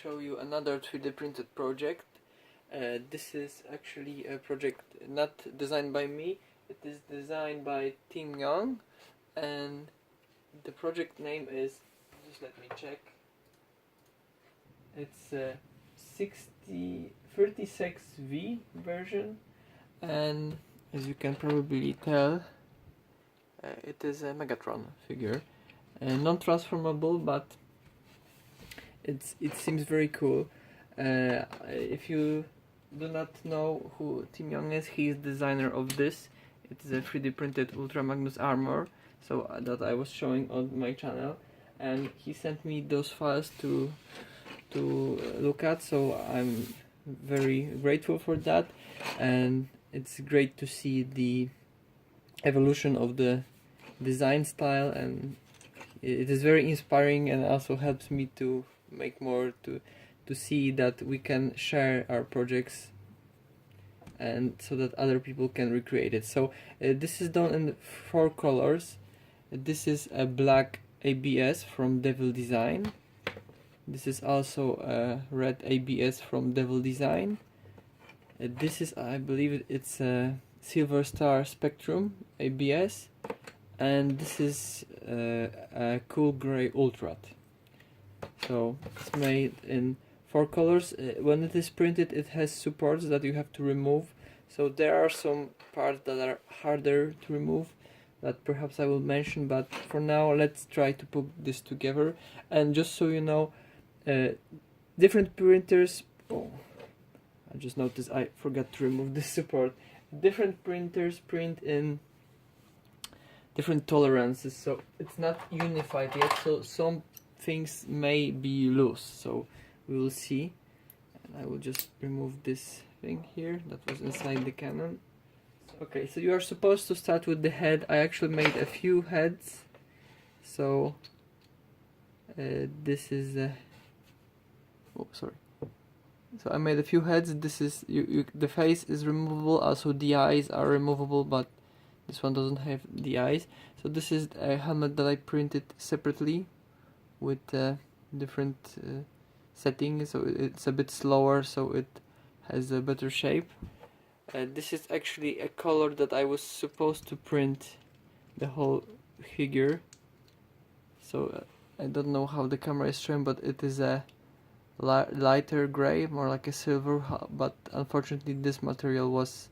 show you another 3D printed project. This is actually a project not designed by me, it is designed by Team Yeung, and the project name is, just let me check, it's a 36V version, and as you can probably tell, it is a Megatron figure, non-transformable, but it seems very cool. If you do not know who Tim Yeung is, he is designer of this. It is a 3D printed Ultra Magnus armor, so that I was showing on my channel, and he sent me those files to look at, so I'm very grateful for that, and it's great to see the evolution of the design style, and it is very inspiring and also helps me to make more, to see that we can share our projects and so that other people can recreate it. So this is done in 4 colors. This is a black ABS from Devil Design. This is also a red ABS from Devil Design. This is, I believe it's a Silver Star Spectrum ABS, and this is a cool gray Ultrat. So it's made in 4 colors. When it is printed, it has supports that you have to remove, so there are some parts that are harder to remove that perhaps I will mention, but for now let's try to put this together. And just so you know, different printers, oh, I just noticed I forgot to remove this support. Different printers print in different tolerances, so it's not unified yet, so some things may be loose, so we will see. And I will just remove this thing here that was inside the cannon. Okay, so you are supposed to start with the head. I actually made a few heads, so this is oh, sorry. So I made a few heads. This is the face is removable, also the eyes are removable, but this one doesn't have the eyes. So this is a helmet that I printed separately with different settings, so it's a bit slower, so it has a better shape. This is actually a color that I was supposed to print the whole figure, so I don't know how the camera is showing, but it is a lighter gray, more like a silver, but unfortunately this material was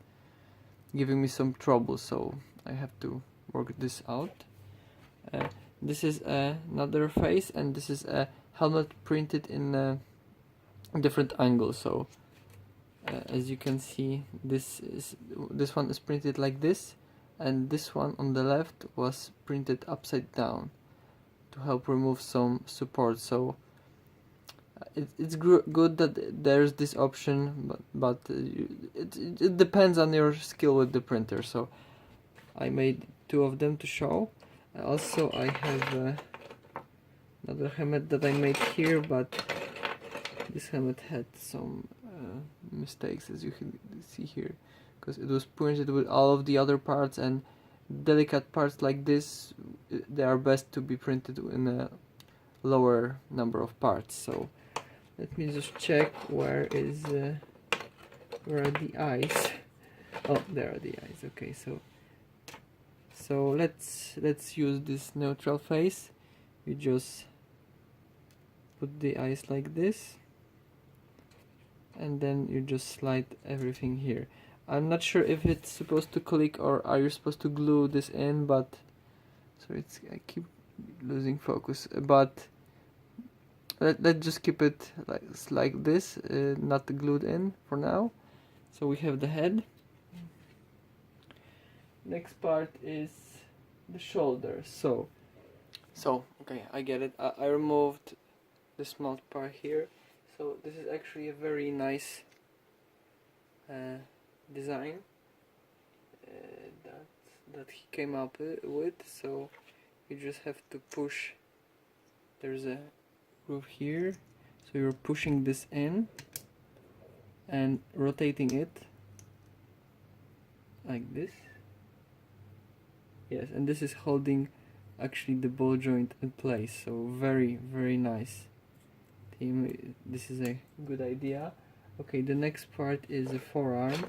giving me some trouble, so I have to work this out. This is another face, and this is a helmet printed in a different angle. So as you can see, this one is printed like this, and this one on the left was printed upside down to help remove some support. So it's good that there's this option, but it depends on your skill with the printer. So I made 2 of them to show. Also I have another helmet that I made here, but this helmet had some mistakes, as you can see here, because it was printed with all of the other parts, and delicate parts like this, they are best to be printed in a lower number of parts. So let me just check where are the eyes. Oh, there are the eyes. Okay, so let's use this neutral face. You just put the eyes like this, and then you just slide everything here. I'm not sure if it's supposed to click or are you supposed to glue this in, but so I keep losing focus, but let's just keep it like this, not glued in for now. So we have the head. Next part is the shoulders. So okay, I get it. I removed the small part here. So this is actually a very nice design that he came up with. So you just have to push. There's a groove here, so you're pushing this in and rotating it like this. Yes, and this is holding actually the ball joint in place, so very nice team, this is a good idea. Okay, the next part is the forearm,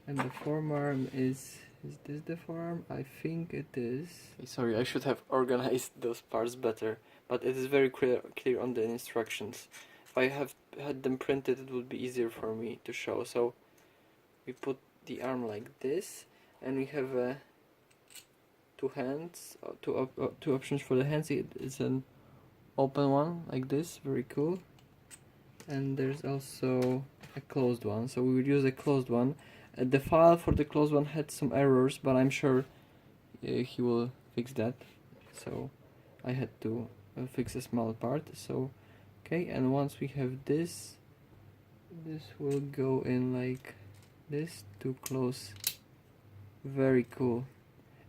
and the forearm is this the forearm? I think it is. Sorry, I should have organized those parts better, but it is very clear on the instructions. If I have had them printed, it would be easier for me to show. So we put the arm like this, and we have two hands, two options for the hands. It's an open one like this, very cool, and there's also a closed one, so we will use a closed one. The file for the closed one had some errors, but I'm sure he will fix that, so I had to fix a small part. So okay, and once we have this will go in like this to close. Very cool.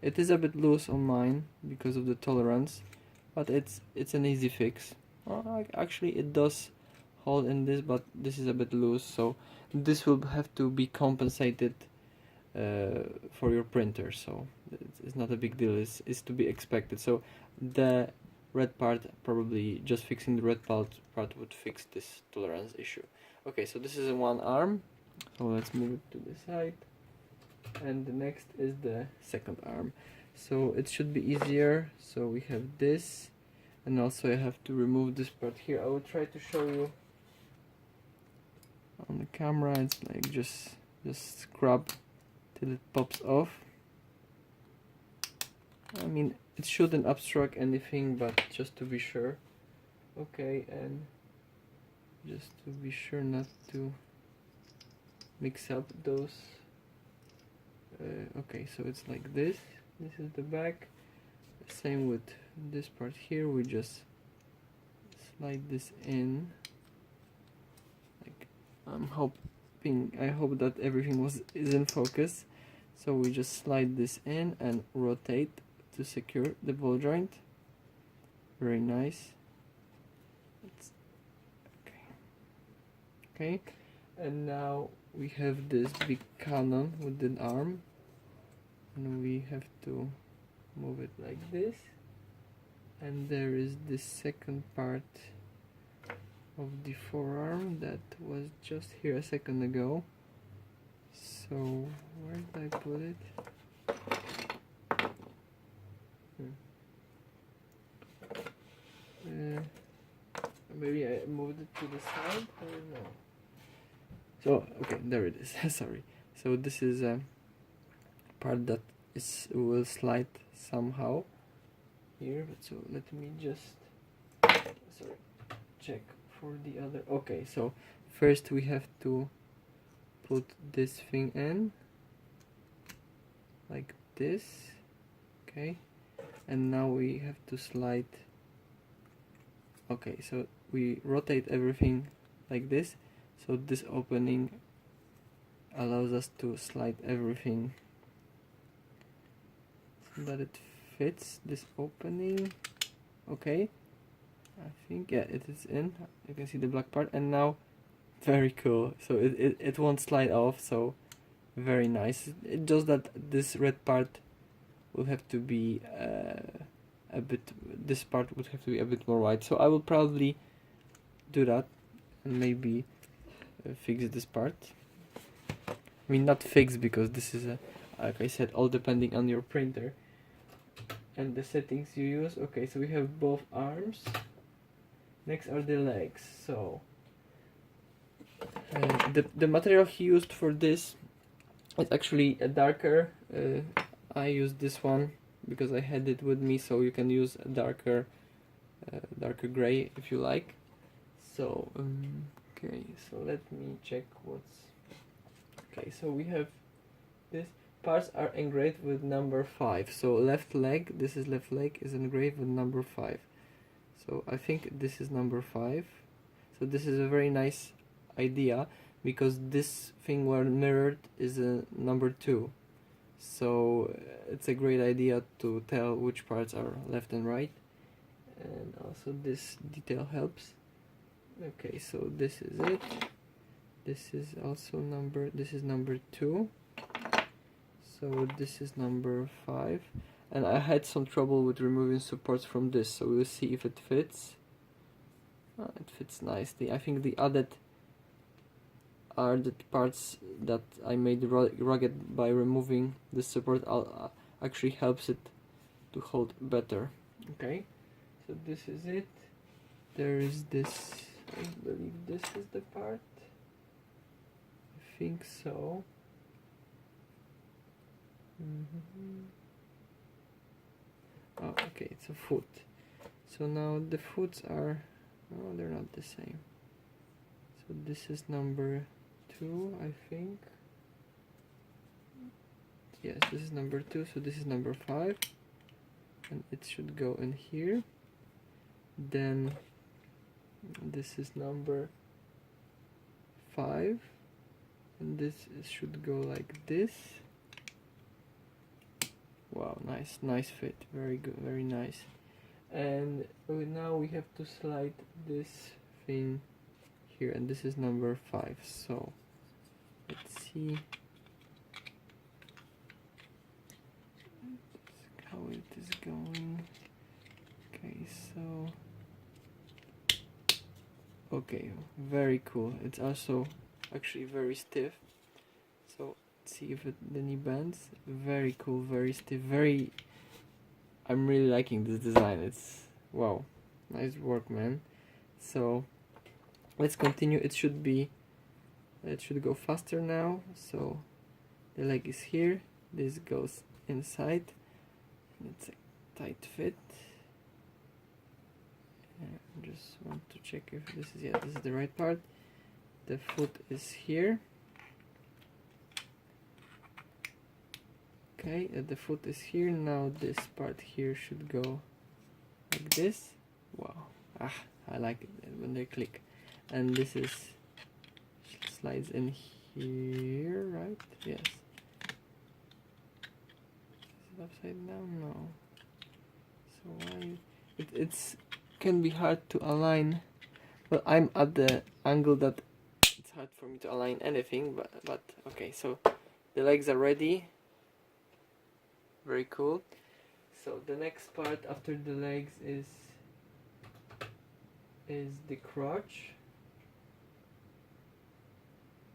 It is a bit loose on mine because of the tolerance, but it's an easy fix. Actually it does hold in this, but this is a bit loose, so this will have to be compensated for your printer, so it's not a big deal. It's to be expected. So the red part, probably just fixing the red part would fix this tolerance issue. Okay, so this is one arm, so let's move it to the side, and the next is the second arm. So it should be easier. So we have this, and also I have to remove this part here. I will try to show you on the camera. It's like just scrub till it pops off. I mean, it shouldn't obstruct anything, but just to be sure. Okay, and just to be sure not to mix up those. Okay, so it's like this. This is the back. Same with this part here. We just slide this in. Like, I hope that everything is in focus. So we just slide this in and rotate to secure the ball joint. Very nice. Okay, and now we have this big cannon with an arm, and we have to move it like this, and there is this second part of the forearm that was just here a second ago. So where did I put it? Maybe I moved it to the side, I don't know. So okay, there it is. Sorry. So this is a part that will slide somehow here. So let me just check for the other. Okay, so first we have to put this thing in like this. Okay, and now we have to slide. Okay, so we rotate everything like this. So this opening allows us to slide everything so that it fits this opening. Okay, I think, yeah, it is in. You can see the black part, and now very cool. So it won't slide off, so very nice. It's just that this red part will have to be this part would have to be a bit more wide. So I will probably do that and maybe fix this part. I mean, not fix, because this is like I said, all depending on your printer and the settings you use. Okay, so we have both arms. Next are the legs. So the material he used for this is actually a darker. I used this one because I had it with me, so you can use a darker gray if you like. So okay, so let me check what's okay. So we have this. Parts are engraved with number 5. So left leg, this is left leg, is engraved with number 5. So I think this is number 5. So this is a very nice idea, because this thing where mirrored is a number 2. So it's a great idea to tell which parts are left and right, and also this detail helps. Okay, so this is it. This is also this is number 2. So this is number 5, and I had some trouble with removing supports from this, so we'll see if it fits. It fits nicely. I think the added are the parts that I made rugged by removing the support. Actually helps it to hold better. Okay, so this is it. There is this, I believe this is the part. I think so. Oh, okay, it's a foot. So now the foots are, oh, they're not the same. So this is number 2, I think. Yes, this is number 2, so this is number 5. And it should go in here. Then this is number 5. And this should go like this. Wow, nice fit, very good, very nice. And now we have to slide this thing here, and this is number 5. So let's see how it is going. Okay, so okay, very cool. It's also actually very stiff. So let's see if the knee bends. Very cool, very stiff, very. I'm really liking this design. It's wow, nice work, man. So let's continue. It should go faster now. So the leg is here, this goes inside, and it's a tight fit. I just want to check if this is the right part. The foot is here. Okay, the foot is here. Now this part here should go like this. Wow, I like it when they click. And this slides in here, right? Yes. Is it upside down? No. So why? It's can be hard to align. Well, I'm at the angle that it's hard for me to align anything. But okay. So the legs are ready. Very cool. So the next part after the legs is the crotch.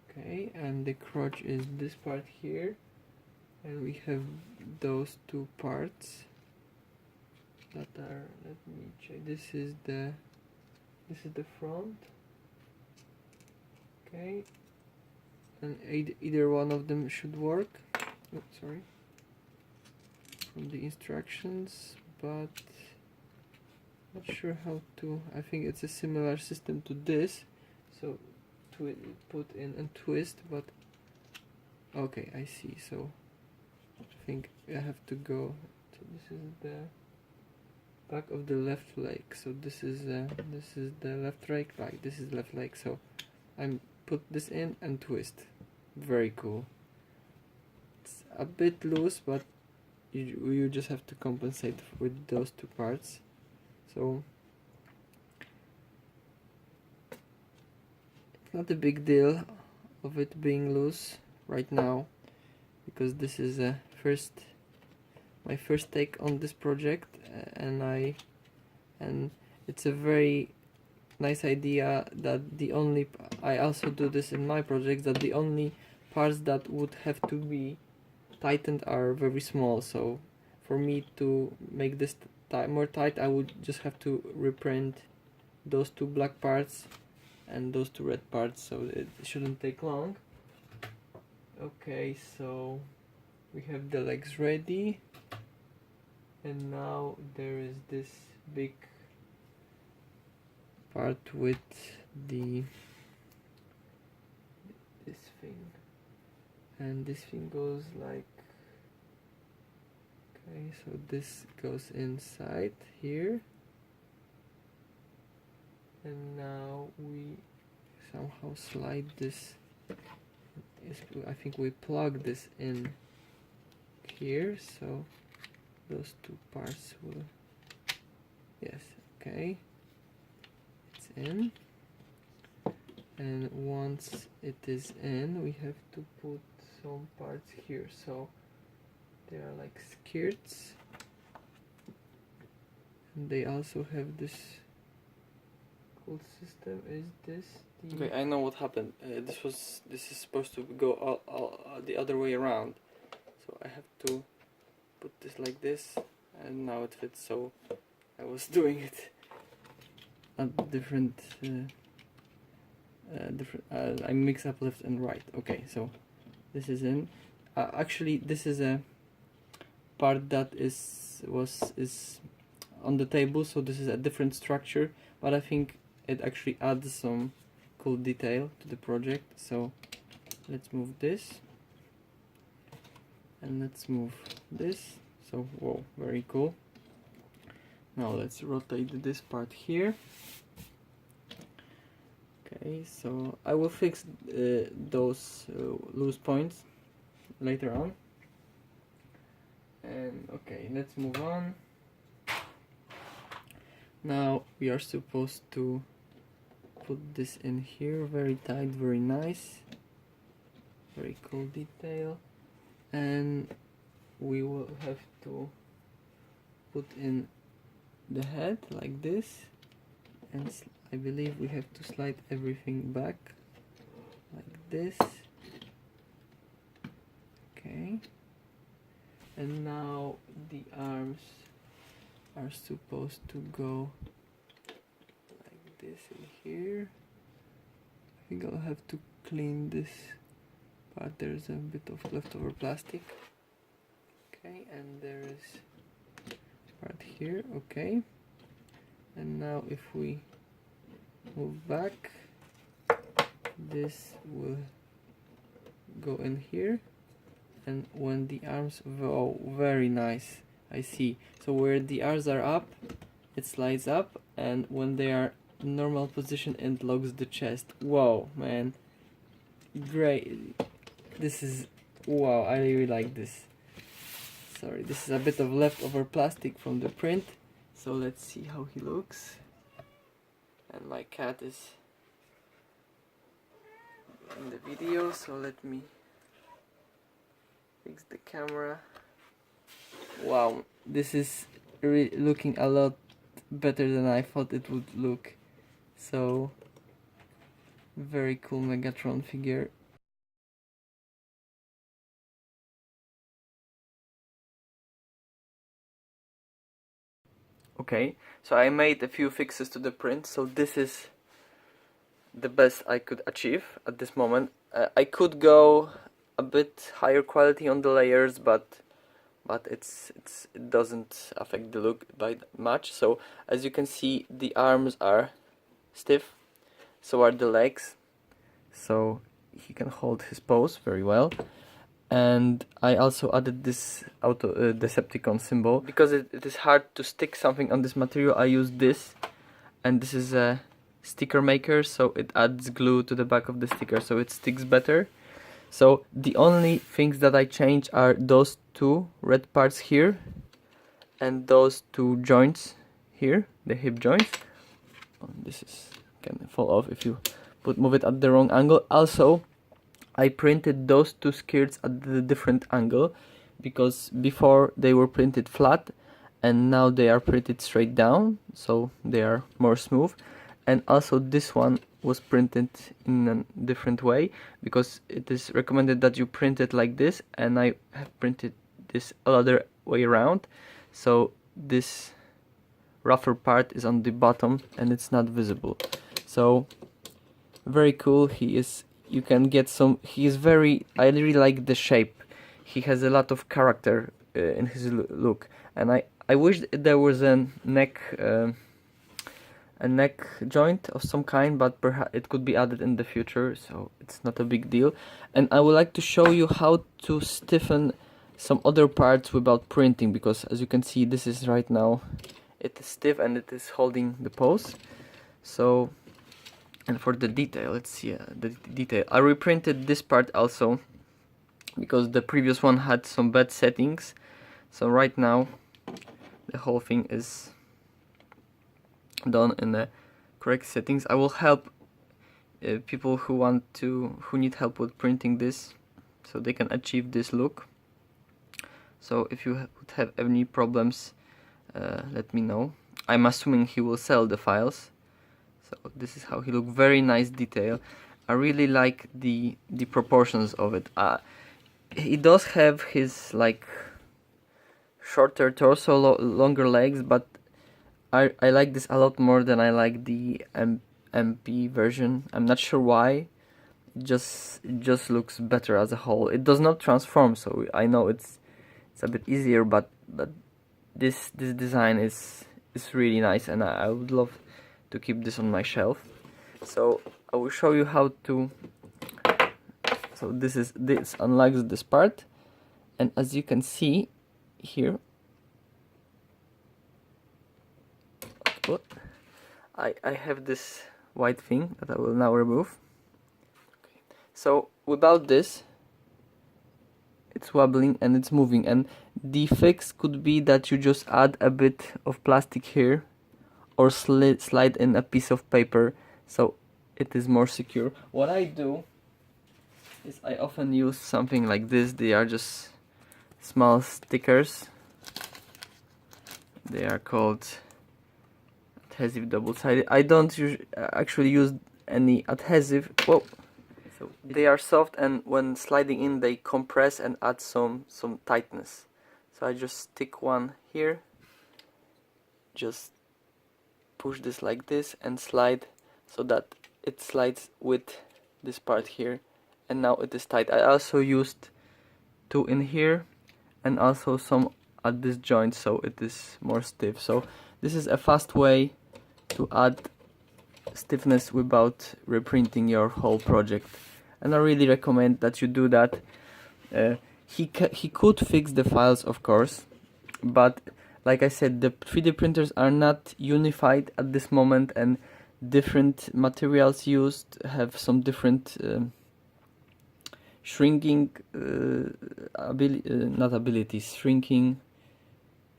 Okay, and the crotch is this part here, and we have those two parts that are, let me check, this is the front. Okay, and either one of them should work. Oh, sorry, from the instructions, but not sure how to. I think it's a similar system to this, so to put in and twist, but okay, I see. So I think I have to go. So this is the back of the left leg. So this is the left leg. Right, this is left leg. So I'm put this in and twist. Very cool. It's a bit loose, but you just have to compensate with those two parts. So it's not a big deal of it being loose right now, because this is my first take on this project, and it's a very nice idea that I also do this in my projects, that the only parts that would have to be tightened are very small. So for me to make this more tight, I would just have to reprint those two black parts and those two red parts, so it shouldn't take long. Okay, so we have the legs ready, and now there is this big part with this thing, and this thing goes like, okay, so this goes inside here, and now we somehow slide this. I think we plug this in here, so those two parts will, yes, okay, it's in. And once it is in, we have to put some parts here. So they are like skirts, and they also have this cool system is this. Okay, I know what happened. This is supposed to go all the other way around, so I have to put this like this, and now it fits. So I was doing it at different. I mix up left and right. Okay, so this is in. Actually, this is a part that is on the table, so this is a different structure, but I think it actually adds some cool detail to the project. So let's move this, and let's move this. So whoa, very cool. Now let's rotate this part here. Okay, so I will fix those loose points later on. And okay, let's move on. Now we are supposed to put this in here, very tight, very nice, very cool detail. And we will have to put in the head like this, and I believe we have to slide everything back like this. Okay, and now the arms are supposed to go like this in here. I think I'll have to clean this part. There's a bit of leftover plastic. Okay, and there is part here. Okay, and now if we move back, this will go in here, and when the arms, oh, very nice. I see. So where the arms are up, it slides up, and when they are in normal position, it locks the chest. Wow, man, great. This is, wow, I really like this. Sorry, this is a bit of leftover plastic from the print, so let's see how he looks. And my cat is in the video, so let me fix the camera. Wow, this is really looking a lot better than I thought it would look. So, very cool Megatron figure. Okay, so I made a few fixes to the print, so this is the best I could achieve at this moment. I could go a bit higher quality on the layers, but it doesn't affect the look by much. So as you can see, the arms are stiff, so are the legs, so he can hold his pose very well. And I also added this Decepticon symbol because it is hard to stick something on this material. I use this, and this is a sticker maker, so it adds glue to the back of the sticker, so it sticks better. So the only things that I change are those two red parts here and those two joints here, the hip joints. Oh, this is can fall off if you move it at the wrong angle. Also, I printed those two skirts at the different angle because before they were printed flat and now they are printed straight down, so they are more smooth. And also this one was printed in a different way because it is recommended that you print it like this, and I have printed this other way around, so this rougher part is on the bottom and it's not visible. So very cool. He is, you can get some, he is very, I really like the shape. He has a lot of character in his look, and I wish there was a neck joint of some kind, but perhaps it could be added in the future, so it's not a big deal. And I would like to show you how to stiffen some other parts without printing, because as you can see, this is right now, it is stiff and it is holding the pose. So, and for the detail, let's see the detail. I reprinted this part also because the previous one had some bad settings. So right now the whole thing is done in the correct settings. I will help people who need help with printing this, so they can achieve this look. So if you would have any problems, let me know. I'm assuming he will sell the files, So this is how he look. Very nice detail. I really like the proportions of it. He does have his like shorter torso, longer legs, but I like this a lot more than I like the MP version. I'm not sure why. It just looks better as a whole. It does not transform, so I know it's a bit easier, but this design is really nice, and I would love to keep this on my shelf. So I will show you how to. So this unlocks this part, and as you can see here, I have this white thing that I will now remove. Okay. So without this, it's wobbling and it's moving, and the fix could be that you just add a bit of plastic here or slide in a piece of paper so it is more secure. What I do is I often use something like this. They are just small stickers. They are called adhesive double-sided. I don't actually use any adhesive. Whoa. So they are soft, and when sliding in they compress and add some tightness. So I just stick one here, just push this like this and slide so that it slides with this part here, and now it is tight. I also used two in here and also some at this joint so it is more stiff. So this is a fast way to add stiffness without reprinting your whole project, and I really recommend that you do that. He could fix the files, of course, but like I said, the 3D printers are not unified at this moment, and different materials used have some different shrinking shrinking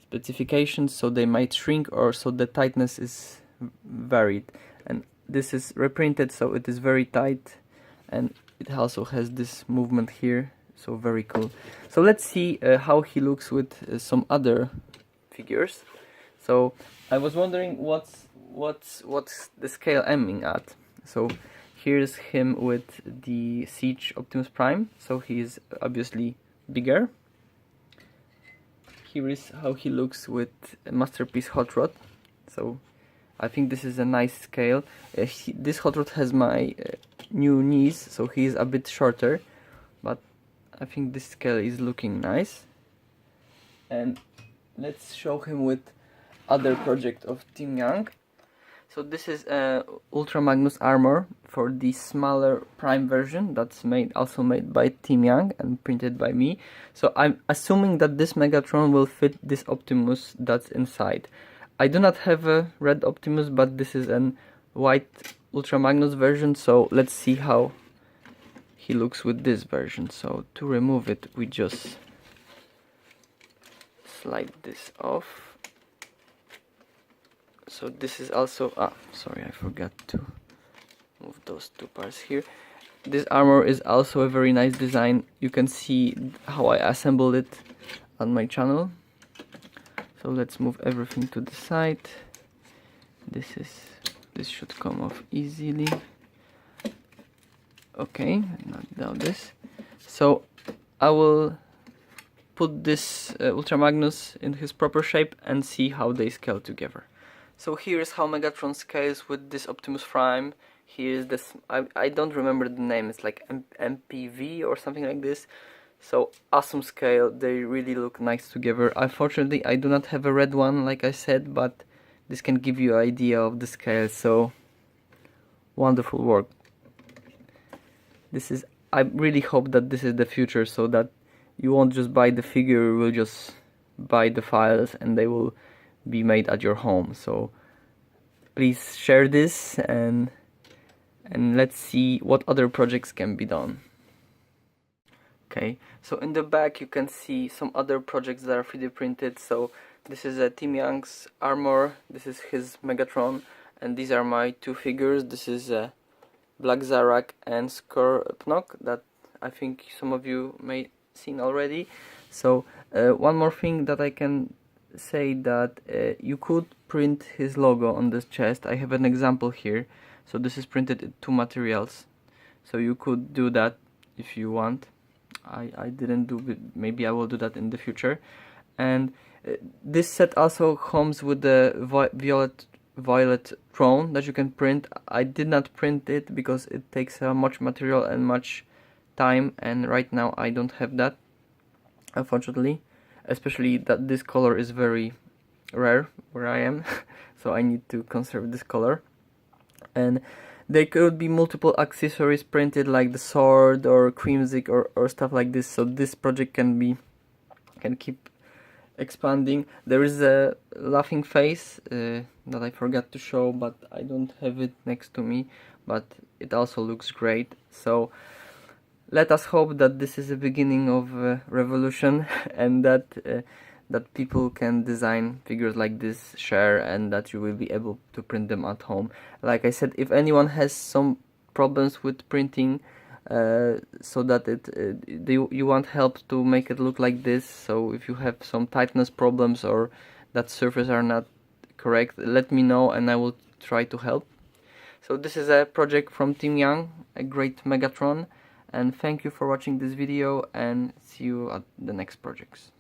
specifications, so they might shrink, or so the tightness is varied. And this is reprinted, so it is very tight, and it also has this movement here, so very cool. So let's see how he looks with some other figures. So I was wondering what's the scale aiming at. So here's him with the Siege Optimus Prime, so he is obviously bigger. Here is how he looks with Masterpiece Hot Rod. So I think this is a nice scale. This Hot Rod has my new knees, so he is a bit shorter, but I think this scale is looking nice. And let's show him with other project of Team Yeung. So this is Ultra Magnus armor for the smaller Prime version that's also made by Team Yeung and printed by me. So I'm assuming that this Megatron will fit this Optimus that's inside. I do not have a red Optimus, but this is an white Ultra Magnus version, so let's see how he looks with this version. So to remove it, we just slide this off. So this is also, sorry, I forgot to move those two parts here. This armor is also a very nice design. You can see how I assembled it on my channel. So let's move everything to the side. This should come off easily. Okay, now this. So I will put this Ultra Magnus in his proper shape and see how they scale together. So here's how Megatron scales with this Optimus Prime. Here's this, I don't remember the name, it's like MPV or something like this. So awesome scale, they really look nice together. Unfortunately, I do not have a red one, like I said, but this can give you an idea of the scale. So wonderful work. I really hope that this is the future, so that you won't just buy the figure, you will just buy the files and they will be made at your home. So please share this and let's see what other projects can be done. Okay, so in the back you can see some other projects that are 3D printed. So this is a Team Yeung's armor, this is his Megatron, and these are my two figures. This is a Black Zarak and Skorpnok that I think some of you may seen already. So one more thing that I can say that you could print his logo on this chest. I have an example here. So this is printed in 2 materials. So you could do that if you want. I didn't do it. Maybe I will do that in the future. And this set also comes with the violet throne that you can print. I did not print it because it takes much material and much time, and right now I don't have that, unfortunately, especially that this color is very rare where I am. So I need to conserve this color. And there could be multiple accessories printed, like the sword or creamsicle or stuff like this, so this project can keep expanding. There is a laughing face that I forgot to show, but I don't have it next to me, but it also looks great. So let us hope that this is the beginning of a revolution and that that people can design figures like this, share, and that you will be able to print them at home. Like I said, if anyone has some problems with printing, so that you want help to make it look like this, so if you have some tightness problems or that surfaces are not correct, let me know and I will try to help. So this is a project from Team Yeung, a great Megatron, and thank you for watching this video, and see you at the next projects.